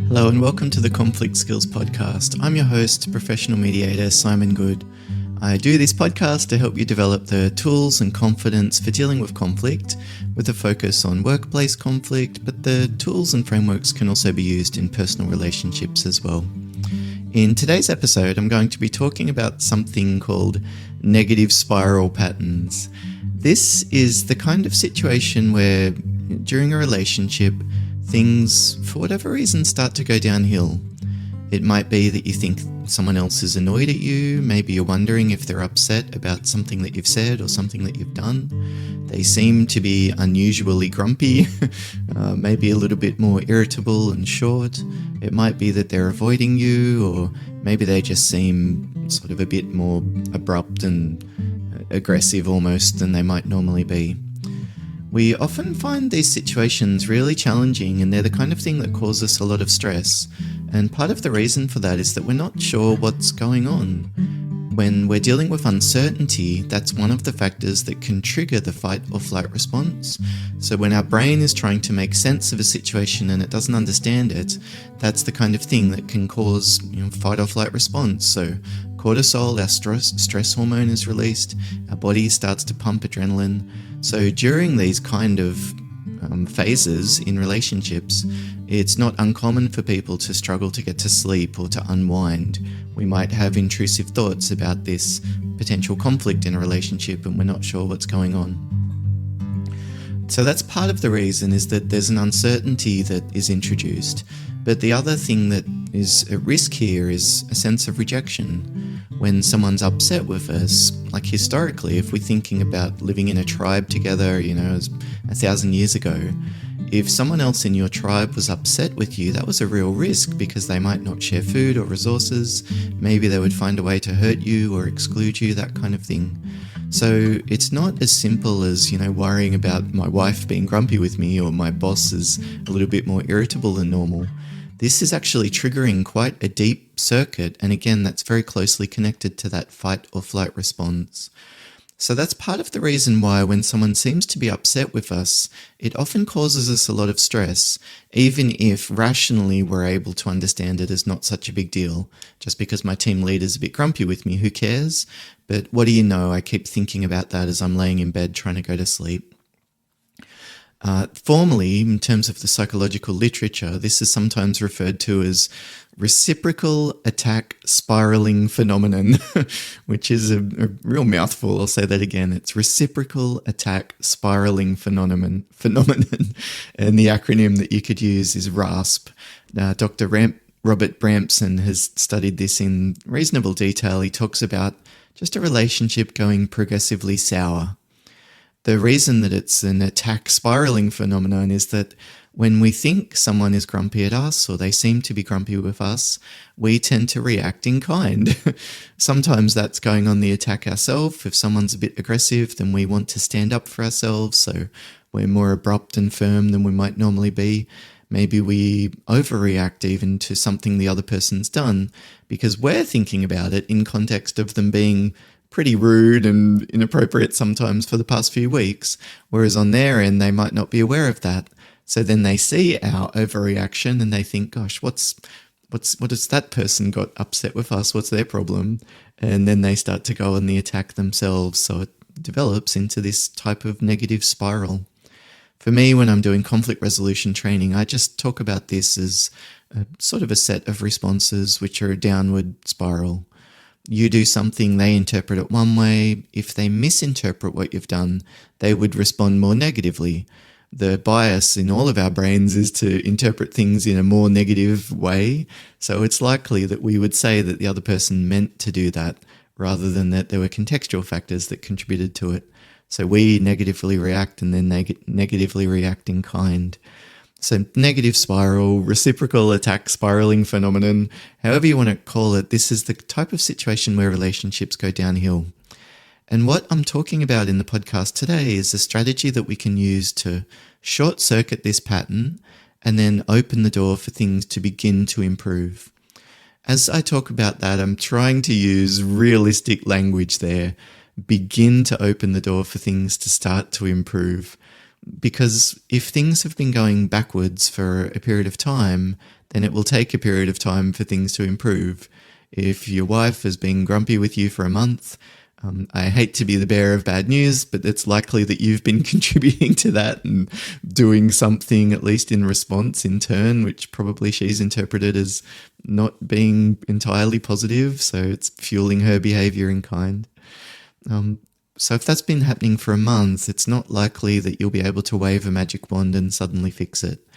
Hello and welcome to the Conflict Skills Podcast. I'm your host, professional mediator Simon Good. I do this podcast to help you develop the tools and confidence for dealing with conflict, with a focus on workplace conflict, but the tools and frameworks can also be used in personal relationships as well. In today's episode, I'm going to be talking about something called negative spiral patterns. This is the kind of situation where during a relationship, things, for whatever reason, start to go downhill. It might be that you think someone else is annoyed at you. Maybe you're wondering if they're upset about something that you've said or something that you've done. They seem to be unusually grumpy, maybe a little bit more irritable and short. It might be that they're avoiding you, or maybe they just seem sort of a bit more abrupt and aggressive almost than they might normally be. We often find these situations really challenging, and they're the kind of thing that cause us a lot of stress. And part of the reason for that is that we're not sure what's going on. When we're dealing with uncertainty, that's one of the factors that can trigger the fight or flight response. So when our brain is trying to make sense of a situation and it doesn't understand it, that's the kind of thing that can cause fight or flight response. So cortisol, our stress hormone, is released, our body starts to pump adrenaline. So during these kind of phases in relationships, it's not uncommon for people to struggle to get to sleep or to unwind. We might have intrusive thoughts about this potential conflict in a relationship and we're not sure what's going on. So that's part of the reason, is that there's an uncertainty that is introduced. But the other thing that is at risk here is a sense of rejection. When someone's upset with us, like historically, if we're thinking about living in a tribe together, as 1,000 years ago, if someone else in your tribe was upset with you, that was a real risk, because they might not share food or resources. Maybe they would find a way to hurt you or exclude you, that kind of thing. So it's not as simple as, worrying about my wife being grumpy with me or my boss is a little bit more irritable than normal. This is actually triggering quite a deep circuit, and again, that's very closely connected to that fight or flight response. So that's part of the reason why when someone seems to be upset with us, it often causes us a lot of stress, even if rationally we're able to understand it as not such a big deal. Just because my team leader's a bit grumpy with me, who cares? But what do you know, I keep thinking about that as I'm laying in bed trying to go to sleep. Formally, in terms of the psychological literature, this is sometimes referred to as reciprocal attack spiraling phenomenon, which is a real mouthful. I'll say that again. It's reciprocal attack spiraling phenomenon. And the acronym that you could use is RASP. Dr. Robert Bramson has studied this in reasonable detail. He talks about just a relationship going progressively sour. The reason that it's an attack spiraling phenomenon is that when we think someone is grumpy at us or they seem to be grumpy with us, we tend to react in kind. Sometimes that's going on the attack ourselves. If someone's a bit aggressive, then we want to stand up for ourselves, so we're more abrupt and firm than we might normally be. Maybe we overreact even to something the other person's done because we're thinking about it in context of them being pretty rude and inappropriate sometimes for the past few weeks, whereas on their end, they might not be aware of that. So then they see our overreaction and they think, gosh, what has that person got upset with us? What's their problem? And then they start to go on the attack themselves. So it develops into this type of negative spiral. For me, when I'm doing conflict resolution training, I just talk about this as a sort of a set of responses which are a downward spiral. You do something, they interpret it one way. If they misinterpret what you've done, they would respond more negatively. The bias in all of our brains is to interpret things in a more negative way. So it's likely that we would say that the other person meant to do that rather than that there were contextual factors that contributed to it. So we negatively react and then they negatively react in kind. So negative spiral, reciprocal attack spiraling phenomenon, however you want to call it, this is the type of situation where relationships go downhill. And what I'm talking about in the podcast today is a strategy that we can use to short circuit this pattern and then open the door for things to begin to improve. As I talk about that, I'm trying to use realistic language there. Begin to open the door for things to start to improve. Because if things have been going backwards for a period of time, then it will take a period of time for things to improve. If your wife has been grumpy with you for a month, I hate to be the bearer of bad news, but it's likely that you've been contributing to that and doing something, at least in response, in turn, which probably she's interpreted as not being entirely positive. So it's fueling her behavior in kind. So if that's been happening for a month, it's not likely that you'll be able to wave a magic wand and suddenly fix it.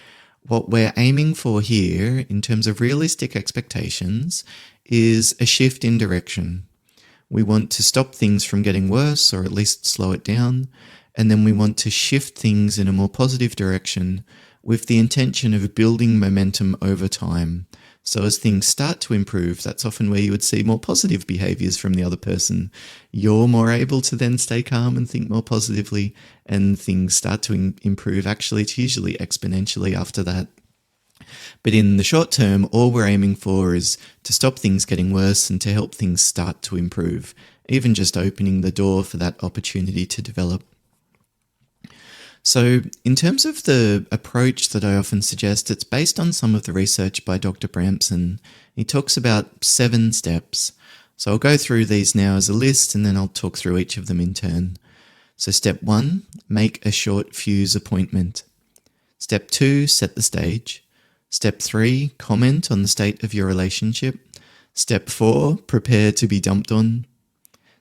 What we're aiming for here, in terms of realistic expectations, is a shift in direction. We want to stop things from getting worse, or at least slow it down, and then we want to shift things in a more positive direction with the intention of building momentum over time. So as things start to improve, that's often where you would see more positive behaviors from the other person. You're more able to then stay calm and think more positively, and things start to improve. Actually, it's usually exponentially after that. But in the short term, all we're aiming for is to stop things getting worse and to help things start to improve, even just opening the door for that opportunity to develop. So in terms of the approach that I often suggest, it's based on some of the research by Dr. Bramson. He talks about 7 steps. So I'll go through these now as a list, and then I'll talk through each of them in turn. So step 1, make a short fuse appointment. Step 2, set the stage. Step 3, comment on the state of your relationship. Step 4, prepare to be dumped on.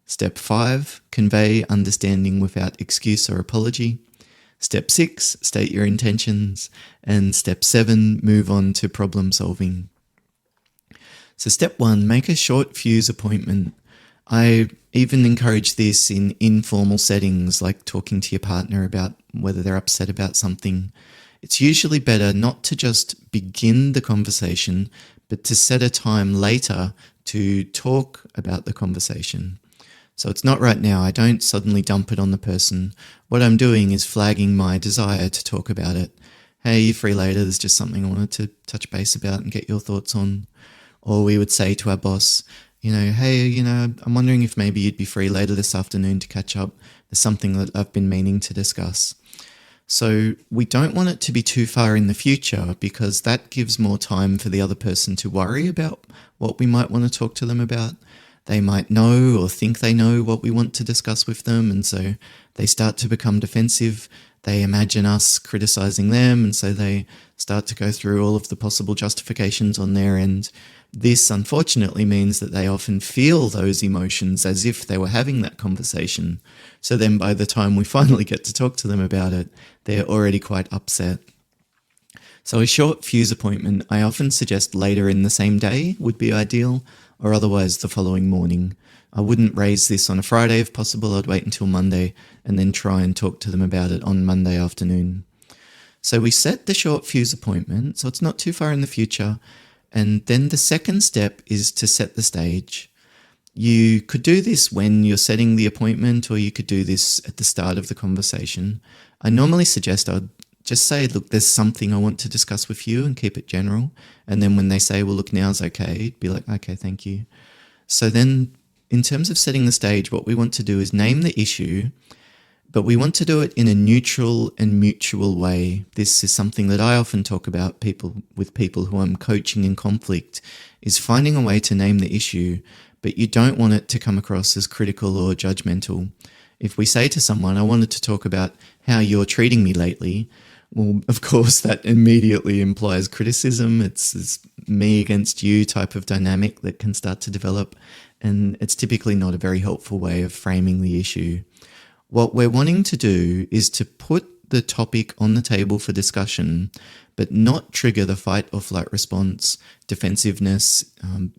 Step 5, convey understanding without excuse or apology. Step 6, state your intentions. And step 7, move on to problem solving. So step 1, make a short fuse appointment. I even encourage this in informal settings, like talking to your partner about whether they're upset about something. It's usually better not to just begin the conversation, but to set a time later to talk about the conversation. So it's not right now. I don't suddenly dump it on the person. What I'm doing is flagging my desire to talk about it. Hey, you free later? There's just something I wanted to touch base about and get your thoughts on. Or we would say to our boss, hey, I'm wondering if maybe you'd be free later this afternoon to catch up. There's something that I've been meaning to discuss. So we don't want it to be too far in the future, because that gives more time for the other person to worry about what we might want to talk to them about. They might know or think they know what we want to discuss with them, and so they start to become defensive. They imagine us criticizing them, and so they start to go through all of the possible justifications on their end. This, unfortunately, means that they often feel those emotions as if they were having that conversation. So then by the time we finally get to talk to them about it, they're already quite upset. So a short fuse appointment, I often suggest later in the same day would be ideal, or otherwise the following morning. I wouldn't raise this on a Friday if possible. I'd wait until Monday and then try and talk to them about it on Monday afternoon. So we set the short fuse appointment, so it's not too far in the future. And then the second step is to set the stage. You could do this when you're setting the appointment, or you could do this at the start of the conversation. I normally suggest I'd just say, look, there's something I want to discuss with you, and keep it general. And then when they say, well, look, now's okay, be like, okay, thank you. So then in terms of setting the stage, what we want to do is name the issue, but we want to do it in a neutral and mutual way. This is something that I often talk about with people who I'm coaching in conflict, is finding a way to name the issue, but you don't want it to come across as critical or judgmental. If we say to someone, I wanted to talk about how you're treating me lately, well, of course, that immediately implies criticism. It's me against you type of dynamic that can start to develop, and it's typically not a very helpful way of framing the issue. What we're wanting to do is to put the topic on the table for discussion, but not trigger the fight or flight response, defensiveness,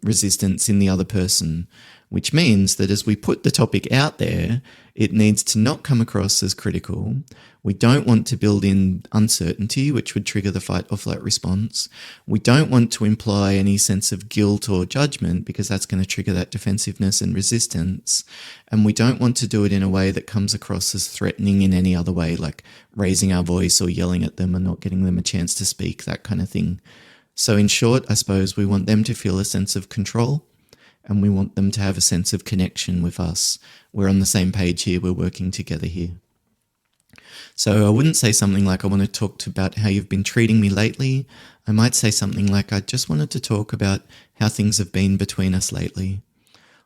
resistance in the other person, which means that as we put the topic out there, it needs to not come across as critical. We don't want to build in uncertainty, which would trigger the fight or flight response. We don't want to imply any sense of guilt or judgment, because that's going to trigger that defensiveness and resistance. And we don't want to do it in a way that comes across as threatening in any other way, like raising our voice or yelling at them and not getting them a chance to speak, that kind of thing. So in short, I suppose we want them to feel a sense of control, and we want them to have a sense of connection with us. We're on the same page here. We're working together here. So I wouldn't say something like, I want to talk about how you've been treating me lately. I might say something like, I just wanted to talk about how things have been between us lately.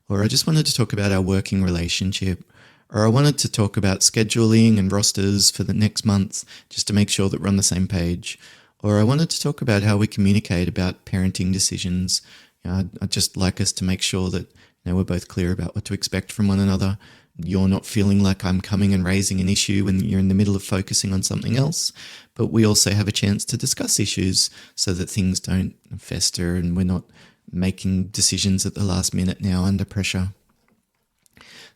Or I just wanted to talk about our working relationship. Or I wanted to talk about scheduling and rosters for the next month, just to make sure that we're on the same page. Or I wanted to talk about how we communicate about parenting decisions. I'd just like us to make sure that we're both clear about what to expect from one another. You're not feeling like I'm coming and raising an issue when you're in the middle of focusing on something else. But we also have a chance to discuss issues so that things don't fester and we're not making decisions at the last minute now under pressure.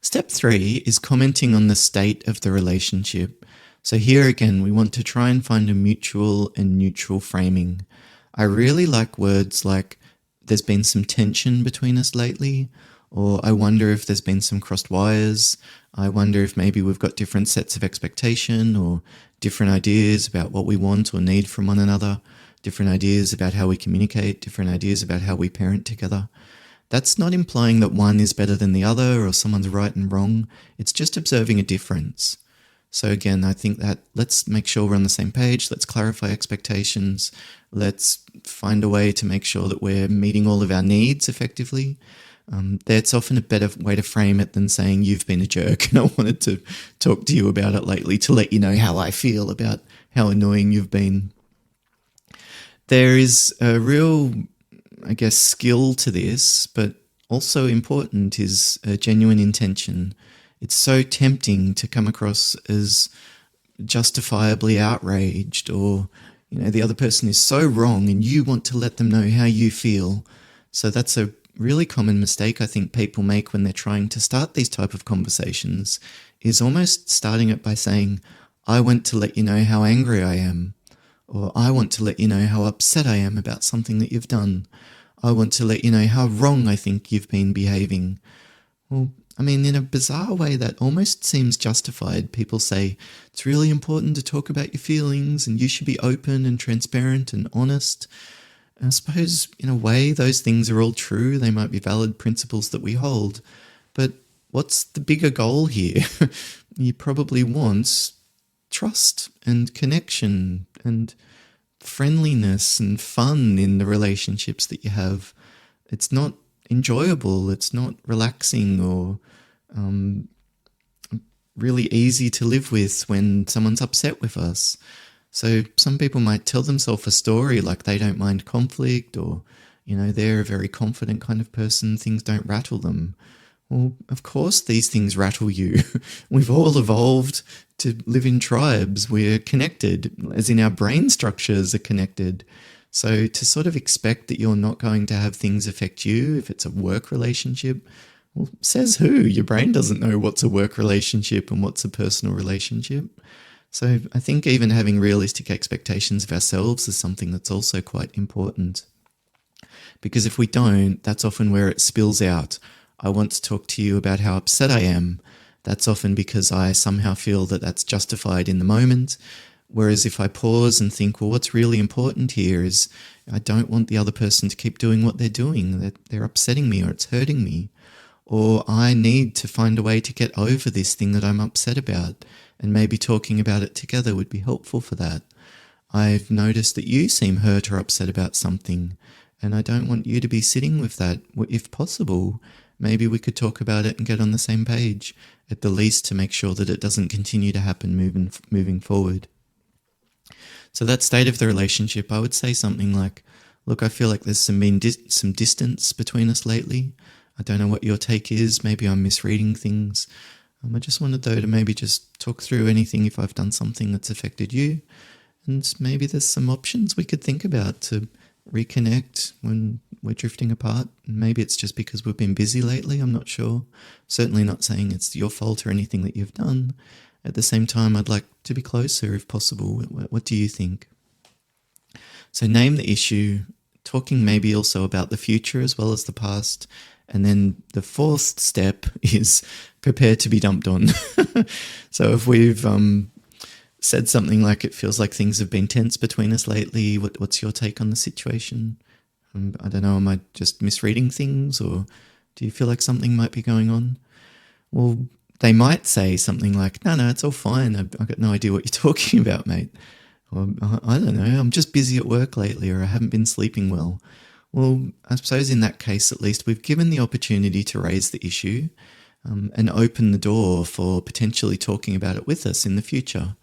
Step 3 is commenting on the state of the relationship. So here again, we want to try and find a mutual and neutral framing. I really like words like, there's been some tension between us lately, or I wonder if there's been some crossed wires. I wonder if maybe we've got different sets of expectation or different ideas about what we want or need from one another, different ideas about how we communicate, different ideas about how we parent together. That's not implying that one is better than the other or someone's right and wrong. It's just observing a difference. So again, I think that let's make sure we're on the same page. Let's clarify expectations. Let's find a way to make sure that we're meeting all of our needs effectively. That's often a better way to frame it than saying you've been a jerk and I wanted to talk to you about it lately to let you know how I feel about how annoying you've been. There is a real, skill to this, but also important is a genuine intention. It's so tempting to come across as justifiably outraged or, the other person is so wrong and you want to let them know how you feel. So that's a really common mistake I think people make when they're trying to start these type of conversations, is almost starting it by saying, I want to let you know how angry I am, or I want to let you know how upset I am about something that you've done. I want to let you know how wrong I think you've been behaving. Well, in a bizarre way, that almost seems justified. People say, it's really important to talk about your feelings and you should be open and transparent and honest. And I suppose, in a way, those things are all true. They might be valid principles that we hold. But what's the bigger goal here? You probably want trust and connection and friendliness and fun in the relationships that you have. It's not enjoyable, it's not relaxing or really easy to live with when someone's upset with us. So some people might tell themselves a story like they don't mind conflict, or they're a very confident kind of person, things don't rattle them. Well, of course these things rattle you. We've all evolved to live in tribes. We're connected, as in our brain structures are connected. So to sort of expect that you're not going to have things affect you if it's a work relationship, well, says who? Your brain doesn't know what's a work relationship and what's a personal relationship. So I think even having realistic expectations of ourselves is something that's also quite important. Because if we don't, that's often where it spills out. I want to talk to you about how upset I am. That's often because I somehow feel that that's justified in the moment. Whereas if I pause and think, well, what's really important here is I don't want the other person to keep doing what they're doing, that they're upsetting me or it's hurting me. Or I need to find a way to get over this thing that I'm upset about, and maybe talking about it together would be helpful for that. I've noticed that you seem hurt or upset about something, and I don't want you to be sitting with that. If possible, maybe we could talk about it and get on the same page, at the least to make sure that it doesn't continue to happen moving forward. So that state of the relationship, I would say something like, look, I feel like there's some distance between us lately. I don't know what your take is. Maybe I'm misreading things. I just wanted, though, to maybe just talk through anything if I've done something that's affected you. And maybe there's some options we could think about to reconnect when we're drifting apart. And maybe it's just because we've been busy lately. I'm not sure. Certainly not saying it's your fault or anything that you've done. At the same time, I'd like to be closer if possible. What do you think? So name the issue, talking maybe also about the future as well as the past. And then the fourth step is prepare to be dumped on. So if we've said something like, it feels like things have been tense between us lately, what's your take on the situation? I don't know, am I just misreading things, or do you feel like something might be going on? Well, They might say something like, no, it's all fine. I've got no idea what you're talking about, mate. Or, I don't know, I'm just busy at work lately, or I haven't been sleeping well. Well, I suppose in that case, at least, we've given the opportunity to raise the issue and open the door for potentially talking about it with us in the future.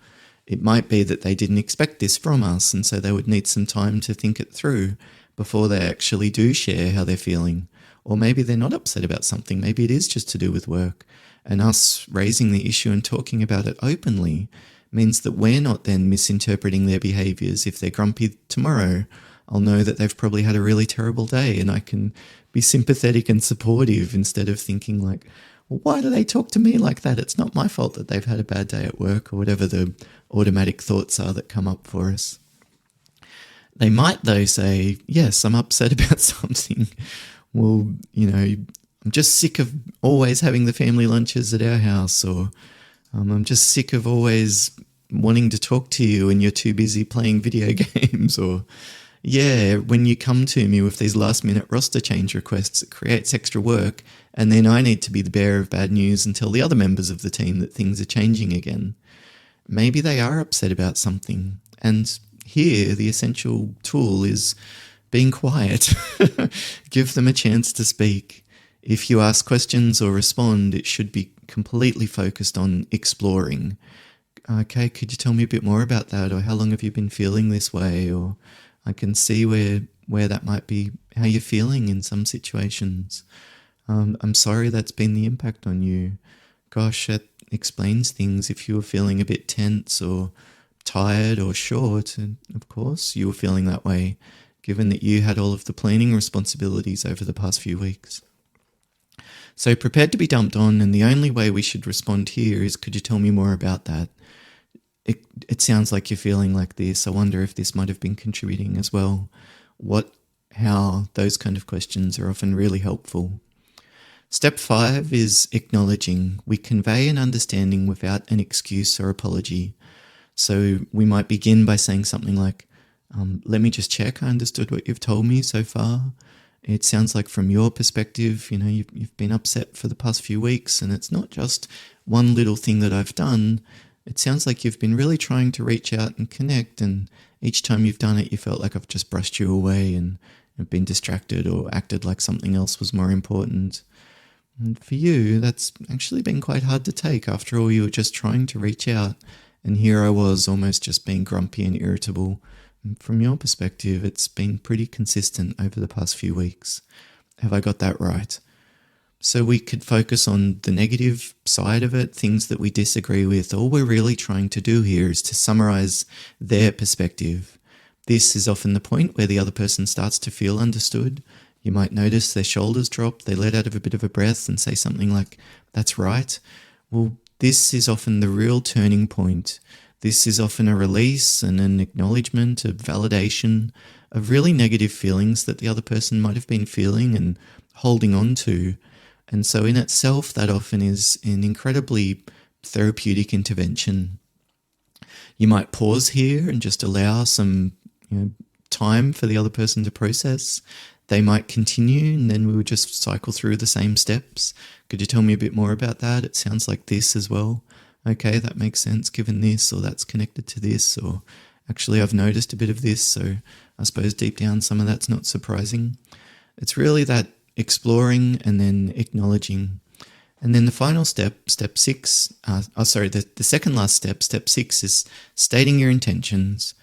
It might be that they didn't expect this from us, and so they would need some time to think it through before they actually do share how they're feeling. Or maybe they're not upset about something. Maybe it is just to do with work. And us raising the issue and talking about it openly means that we're not then misinterpreting their behaviors. If they're grumpy tomorrow, I'll know that they've probably had a really terrible day, and I can be sympathetic and supportive instead of thinking like, well, why do they talk to me like that? It's not my fault that they've had a bad day at work, or whatever the automatic thoughts are that come up for us. They might, though, say, yes, I'm upset about something. Well, I'm just sick of always having the family lunches at our house, or I'm just sick of always wanting to talk to you and you're too busy playing video games, or when you come to me with these last minute roster change requests, it creates extra work, and then I need to be the bearer of bad news and tell the other members of the team that things are changing again. Maybe they are upset about something, and here the essential tool is being quiet. Give them a chance to speak. If you ask questions or respond, it should be completely focused on exploring. Okay, could you tell me a bit more about that? Or how long have you been feeling this way? Or I can see where that might be, how you're feeling in some situations. I'm sorry that's been the impact on you. Gosh, that explains things. If you were feeling a bit tense or tired or short, and of course you were feeling that way, given that you had all of the planning responsibilities over the past few weeks. So prepared to be dumped on, and the only way we should respond here is, could you tell me more about that? It sounds like you're feeling like this. I wonder if this might have been contributing as well. How those kind of questions are often really helpful. Step 5 is acknowledging. We convey an understanding without an excuse or apology. So we might begin by saying something like, let me just check. I understood what you've told me so far. It sounds like from your perspective, you've been upset for the past few weeks, and it's not just one little thing that I've done. It sounds like you've been really trying to reach out and connect, and each time you've done it, you felt like I've just brushed you away and have been distracted or acted like something else was more important. And for you, that's actually been quite hard to take. After all, you were just trying to reach out, and here I was almost just being grumpy and irritable. And from your perspective, it's been pretty consistent over the past few weeks. Have I got that right? So we could focus on the negative side of it, things that we disagree with. All we're really trying to do here is to summarize their perspective. This is often the point where the other person starts to feel understood. You might notice their shoulders drop, they let out of a bit of a breath and say something like, that's right. Well, this is often the real turning point. This is often a release and an acknowledgement of validation of really negative feelings that the other person might have been feeling and holding on to. And so in itself, that often is an incredibly therapeutic intervention. You might pause here and just allow some time for the other person to process. They might continue, and then we would just cycle through the same steps. Could you tell me a bit more about that? It sounds like this as well. Okay, that makes sense given this, or that's connected to this, or actually I've noticed a bit of this, so I suppose deep down some of that's not surprising. It's really that exploring and then acknowledging. And then the final step, step 6, the second last step, step 6 is stating your intentions.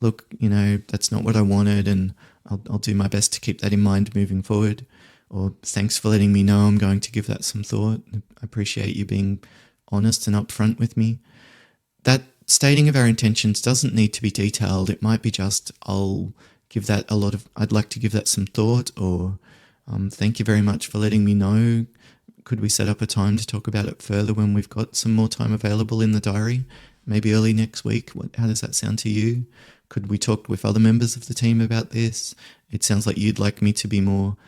Look, that's not what I wanted, and I'll do my best to keep that in mind moving forward. Or thanks for letting me know. I'm going to give that some thought. I appreciate you being honest and upfront with me. That stating of our intentions doesn't need to be detailed. It might be just, I'd like to give that some thought, or thank you very much for letting me know. Could we set up a time to talk about it further when we've got some more time available in the diary? Maybe early next week. How does that sound to you? Could we talk with other members of the team about this? It sounds like you'd like me to be more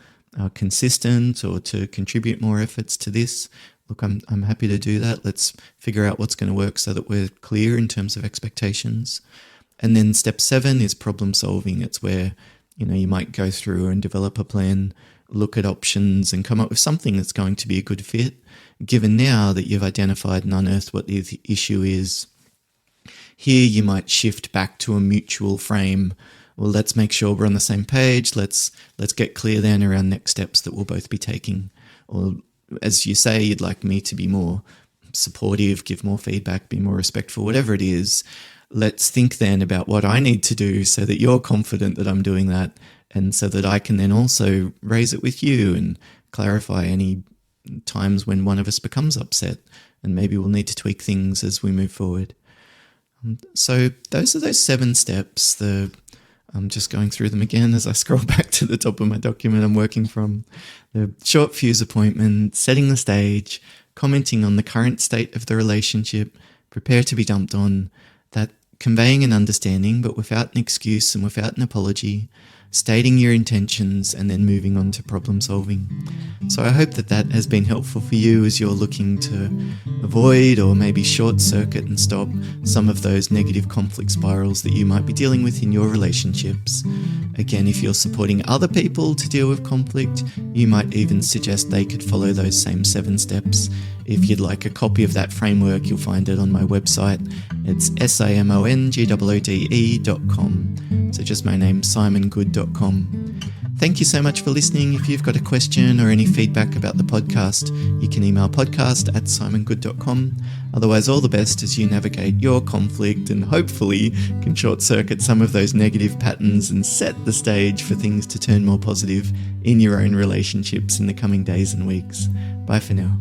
consistent or to contribute more efforts to this. Look, I'm happy to do that. Let's figure out what's going to work so that we're clear in terms of expectations. And then step 7 is problem solving. It's where, you might go through and develop a plan, look at options and come up with something that's going to be a good fit. given now that you've identified and unearthed what the issue is, here you might shift back to a mutual frame. Well, let's make sure we're on the same page. Let's get clear then around next steps that we'll both be taking. Or as you say, you'd like me to be more supportive, give more feedback, be more respectful, whatever it is. Let's think then about what I need to do so that you're confident that I'm doing that, and so that I can then also raise it with you and clarify any times when one of us becomes upset, and maybe we'll need to tweak things as we move forward. So those are those 7 steps. I'm just going through them again as I scroll back to the top of my document I'm working from. The short fuse appointment, setting the stage, commenting on the current state of the relationship, prepare to be dumped on, that conveying an understanding but without an excuse and without an apology, stating your intentions, and then moving on to problem solving. So I hope that has been helpful for you as you're looking to avoid or maybe short circuit and stop some of those negative conflict spirals that you might be dealing with in your relationships. Again, if you're supporting other people to deal with conflict, you might even suggest they could follow those same 7 steps. If you'd like a copy of that framework, you'll find it on my website. It's simongoode.com. So just my name, simongoode.com. Thank you so much for listening. If you've got a question or any feedback about the podcast, you can email podcast@simongoode.com. Otherwise, all the best as you navigate your conflict and hopefully can short circuit some of those negative patterns and set the stage for things to turn more positive in your own relationships in the coming days and weeks. Bye for now.